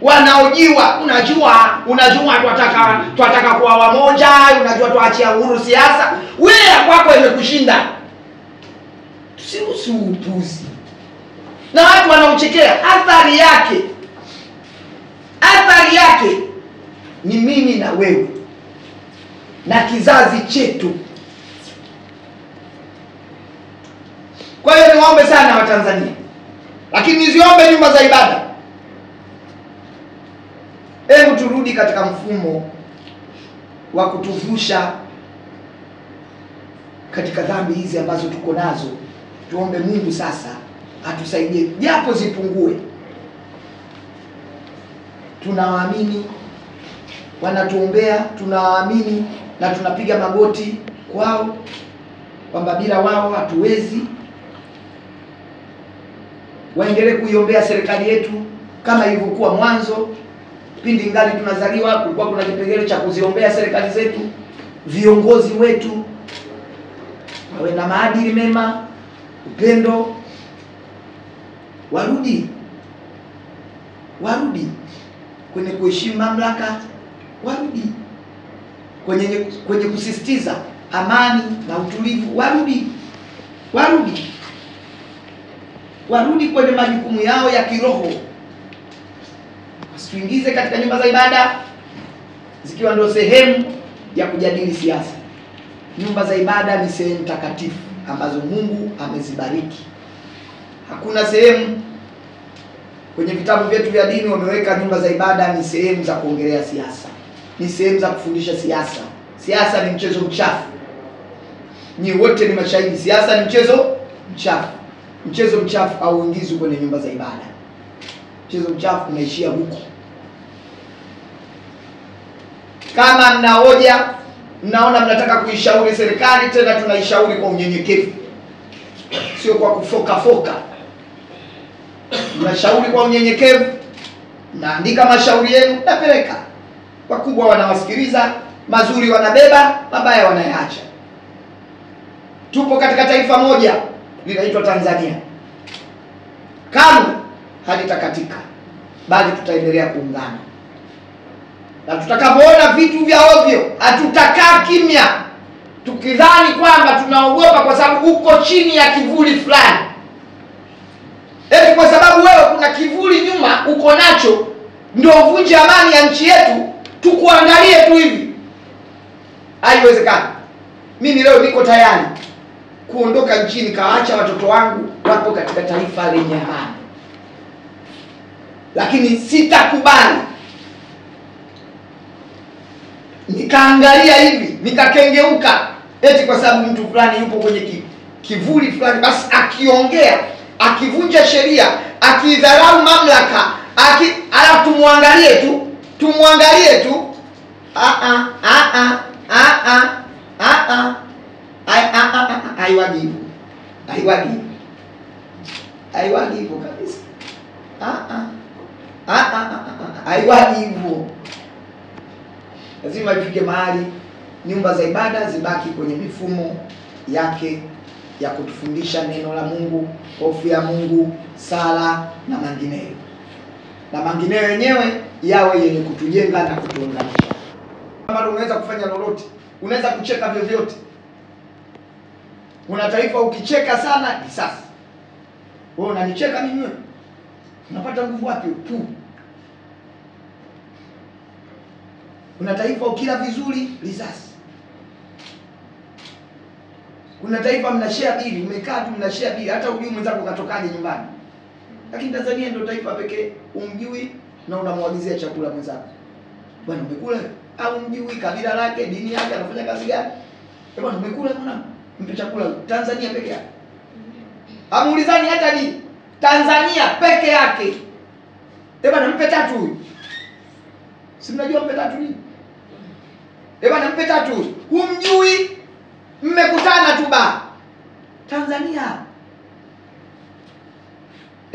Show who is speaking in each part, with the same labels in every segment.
Speaker 1: wanaojiwa. Unajua tunataka kuwa wamoja, unajua tuachia uhuru siasa. Wewe kwako imekushinda. Tusiruhusu upuzi. Na watu wanaochekea, athari yake ni mimi na wewe na kizazi chetu. Kwa hiyo niwaombe sana Watanzania, lakini niziombe nyumba za ibada, hebu turudi katika mfumo wa kutuvusha katika dhambi hizi ambazo tuko nazo. Tuombe Mungu sasa atusaidie japo zipungue. Tunawaamini, wanatuombea, tunawaamini na tunapiga magoti kwao kwamba bila wao hatuwezi. Waendelee kuiombea serikali yetu kama ilivyokuwa mwanzo. Pindi ngali tunazaliwa kulikuwa kuna kipengele cha kuziombea serikali zetu. Viongozi wetu wawe na maadili mema, upendo, warudi kwenye kuheshimu mamlaka, warudi kwenye kusisitiza amani na utulivu, warudi kwenye majukumu yao ya kiroho. Wasituingize katika nyumba za ibada zikiwa ndio sehemu ya kujadili siasa. Nyumba za ibada ni sehemu takatifu ambazo Mungu amezibariki. Hakuna sehemu kwenye vitabu vyetu vya dini wameweka nyumba za ibada ni sehemu za kuongelea siasa, ni sehemu za kufundisha siasa. Siasa ni mchezo mchafu. Ni wote ni mashahidi, siasa ni mchezo mchafu. Mchezo mchafu hauingizwi kwenye nyumba za ibada. Mchezo mchafu unaishia huko. Kama mna hoja, mnaona mnataka kuishauri serikali, tena tunaishauri kwa unyenyekevu, sio kwa kufoka. Mnashauri kwa unyenyekevu, mnaandika mashauri yenu, napeleka. Wakubwa wanawasikiliza, mazuri wanabeba, mabaya wanayaacha. Tupo katika taifa moja linaitwa Tanzania. Kamwe halitakatika, bali tutaendelea kuungana. Na tutakapoona vitu vya ovyo, hatutakaa kimya tukidhani kwamba tunaogopa kwa sababu uko chini ya kivuli fulani. Kwa sababu wewe kuna kivuli nyuma uko nacho, ndio uvunje amani ya nchi yetu, tukuangalie tu hivi. Haiwezekani. Mimi leo niko tayari kuondoka nchini, kaacha watoto wangu wapo katika taifa lenye amani. Lakini sitakubali nikaangalia hivi, nikakengeuka eti kwa sababu mtu fulani yupo kwenye kivuli fulani, basi akiongea, akivunja sheria, akidharau mamlaka, alafu tumwangalie tu. Haiwagi hivyo kabisa. Haiwagi hivyo. Lazima ifike mahali nyumba za ibada zibaki kwenye mifumo yake ya kutufundisha neno la Mungu, hofu ya Mungu, sala na mengineyo. Na mengineyo yenyewe yawe yenye kutujenga na kutuunganisha. Kama unaweza kufanya lolote, unaweza kucheka vyovyote. Kuna taifa ukicheka sana risasi. Wewe unanicheka mimi? Unapata nguvu wapi? Kuna taifa ukila vizuri risasi. Kuna taifa mnashare bili, umekaa tu mnashare bili, hata ujui mwenzako katokaje nyumbani. Lakini Tanzania ndio taifa pekee umjui na unamwagizia chakula mwenzako. Bwana umekula? Au umjui kabila lake, dini yake, anafanya kazi gani? Bwana umekula mwana? Mpe chakula. Tanzania peke yake. Amuulizani hata dini. Tanzania peke yake. Bwana mpe tatu huyu. Si mnajua mpe tatu nini? Bwana mpe tatu huyu. Humjui, mmekutana tu ba. Tanzania.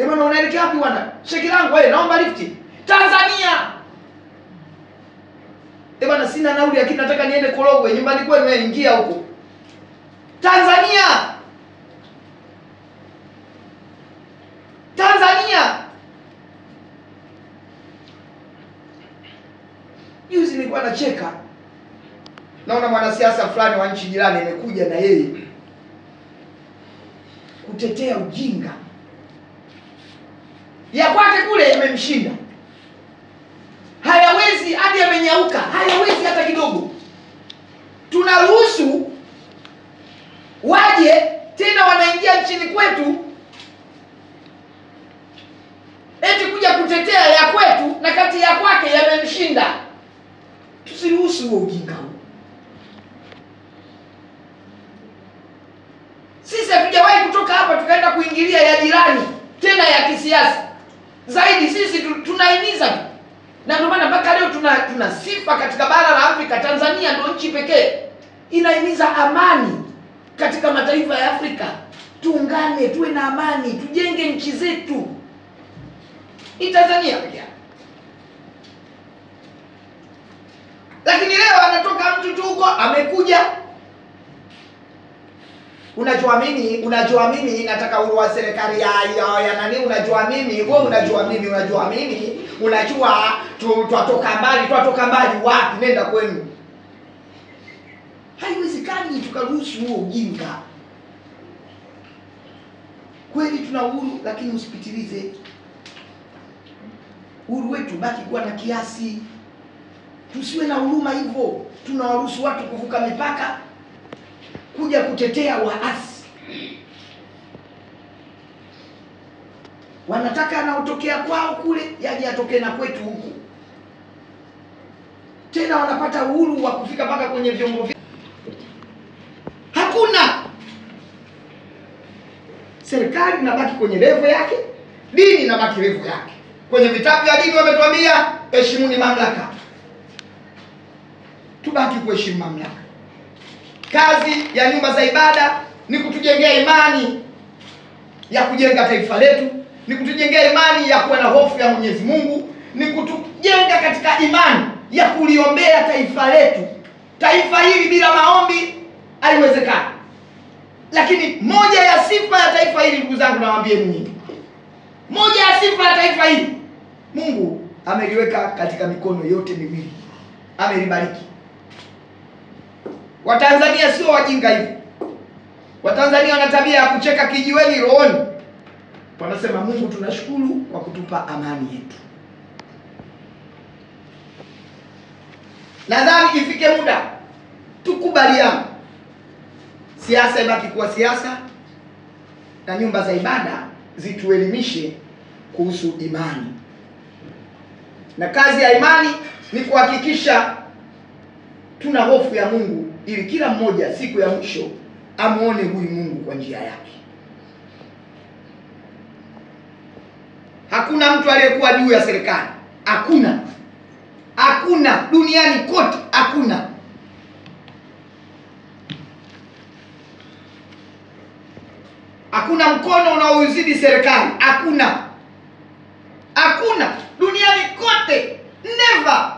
Speaker 1: Bwana unaelekea wapi bwana? Sheki langu wewe, naomba lifti. Tanzania. Bwana sina nauli lakini nataka niende Korogwe, nyumbani kwenu wewe, ingia huko. Tanzania. Juzi nilikuwa nacheka, naona mwanasiasa fulani wa nchi jirani amekuja na yeye kutetea ujinga. Ya kwake kule yamemshinda. Hayawezi, hadi amenyauka, hayawezi hata kidogo. Tunaruhusu waje tena wanaingia nchini kwetu eti kuja kutetea ya kwetu, na kati ya kwake yamemshinda. Tusiruhusu huo ujinga huo. Sisi hatujawahi kutoka hapa tukaenda kuingilia ya jirani tena ya kisiasa. Zaidi sisi tunahimiza tu. Na ndio maana mpaka leo tuna sifa katika bara la Afrika. Tanzania ndio nchi pekee inahimiza amani katika mataifa ya Afrika. Tuungane, tuwe na amani, tujenge nchi zetu. Ni Tanzania pekee. Lakini leo anatoka mtu tu huko amekuja, unajua mimi nataka uhuru wa serikali ya nani, unajua mimi unajua twatoka mbali wapi, nenda kwenu. Haiwezekani tukaruhusu huo ujinga. Kweli tuna uhuru, lakini usipitilize. Uhuru wetu baki kuwa na kiasi. Tusiwe na huruma hivyo. Tunawaruhusu watu kuvuka mipaka kuja kutetea waasi. Wanataka anaotokea kwao kule yaje atokee na kwetu huku. Tena wanapata uhuru wa kufika mpaka kwenye vyombo vya. Hakuna. Serikali inabaki kwenye level yake, dini inabaki level yake. Kwenye vitabu vya dini wametuambia heshimuni mamlaka. Tubaki kuheshimu mamlaka. Kazi ya nyumba za ibada ni kutujengea imani ya kujenga taifa letu, ni kutujengea imani ya kuwa na hofu ya Mwenyezi Mungu, ni kutujenga katika imani ya kuliombea taifa letu. Taifa hili bila maombi haiwezekani. Lakini moja ya sifa ya taifa hili, ndugu zangu, nawaambia nyinyi, moja ya sifa ya taifa hili Mungu ameliweka katika mikono yote miwili. Amelibariki. Watanzania sio wajinga hivi. Watanzania wana tabia ya kucheka kijiweni rohoni. Wanasema Mungu tunashukuru kwa kutupa amani yetu. Nadhani ifike muda tukubaliane. Siasa ibaki kuwa siasa na nyumba za ibada zituelimishe kuhusu imani. Na kazi ya imani ni kuhakikisha tuna hofu ya Mungu ili kila mmoja siku ya mwisho amuone huyu Mungu kwa njia yake. Hakuna mtu aliyekuwa juu ya serikali. Hakuna. Hakuna duniani kote, hakuna. Hakuna mkono unaouzidi serikali. Hakuna. Hakuna duniani kote. Never.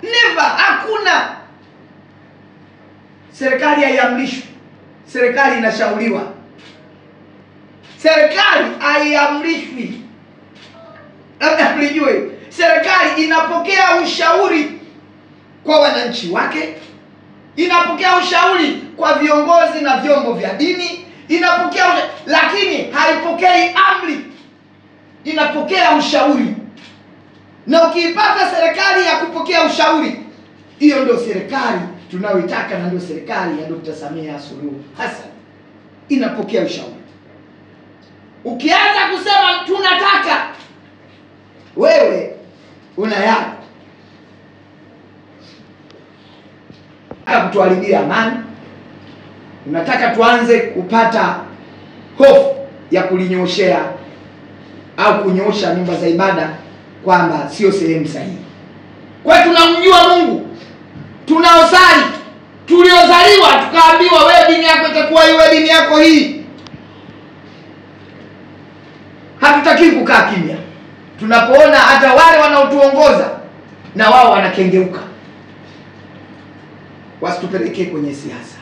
Speaker 1: Never. Hakuna. Serikali haiamrishwi. Serikali inashauriwa. Serikali haiamrishwi. Labda mlijue, serikali inapokea ushauri kwa wananchi wake, inapokea ushauri kwa viongozi na vyombo vya dini, inapokea lakini haipokei amri. Inapokea ushauri. Na ukiipata serikali ya kupokea ushauri, hiyo ndio serikali tunayoitaka, na ndio serikali ya Dr. Samia Suluhu Hassan. Inapokea ushauri. Ukianza kusema tunataka, wewe una yako. Unataka kutuharibia amani, unataka tuanze kupata hofu ya kulinyoshea au kunyoosha nyumba za ibada kwamba sio sehemu sahihi. Kwa tunamjua Mungu, tunaosali, tuliozaliwa tukaambiwa wewe dini yako itakuwa hii, wewe dini yako hii. Hatutaki kukaa kimya tunapoona hata wale wanaotuongoza na wao wanakengeuka. Wasitupelekee kwenye siasa.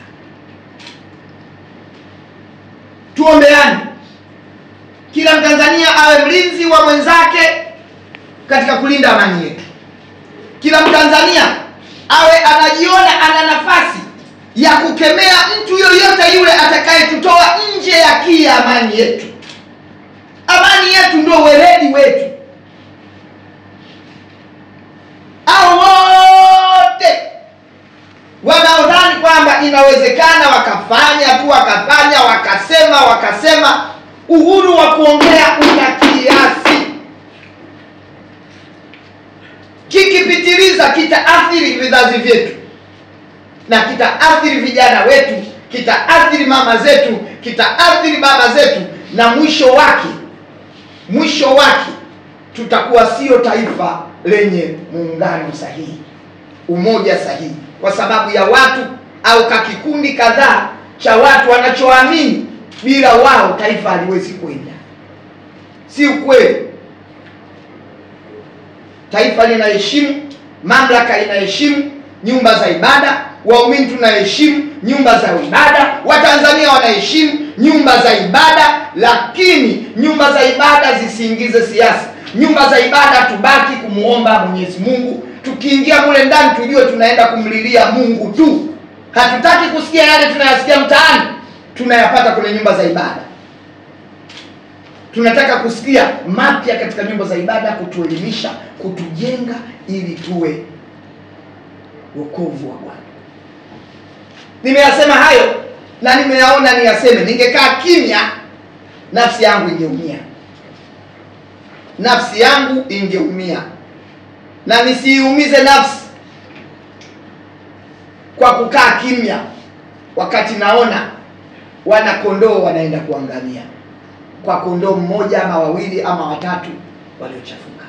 Speaker 1: Tuombeane. Kila Mtanzania awe mlinzi wa mwenzake katika kulinda amani yetu. kila Mtanzania awe anajiona ana nafasi ya kukemea mtu yoyote yule atakayetutoa nje ya kia amani yetu. Amani yetu ndio weledi wetu. Hao wote wanaodhani kwamba inawezekana wakafanya tu, wakasema, uhuru wa kuongea una kiasi. Kikipitiliza kitaathiri vizazi vyetu, na kitaathiri vijana wetu, kitaathiri mama zetu, kitaathiri baba zetu, na mwisho wake tutakuwa sio taifa lenye muungano sahihi, umoja sahihi, kwa sababu ya watu au kakikundi kadhaa cha watu wanachoamini bila wao taifa haliwezi kwenda. Si ukweli. Taifa linaheshimu, mamlaka inaheshimu nyumba za ibada, waumini tunaheshimu nyumba za ibada, Watanzania wanaheshimu nyumba za ibada, lakini nyumba za ibada zisiingize siasa. Nyumba za ibada tubaki kumuomba Mwenyezi Mungu. Tukiingia mule ndani tujue tunaenda kumlilia Mungu tu. Hatutaki kusikia yale tunayasikia mtaani, tunayapata kwenye nyumba za ibada. Tunataka kusikia mapya katika nyumba za ibada, kutuelimisha, kutujenga ili tuwe wokovu wa Bwana. Nimeyasema hayo na nimeyaona niyaseme. Ningekaa kimya, nafsi yangu ingeumia. Nafsi yangu ingeumia. Na nisiumize nafsi kwa kukaa kimya wakati naona wana kondoo wanaenda kuangamia kwa kondoo mmoja ama wawili ama watatu waliochafuka.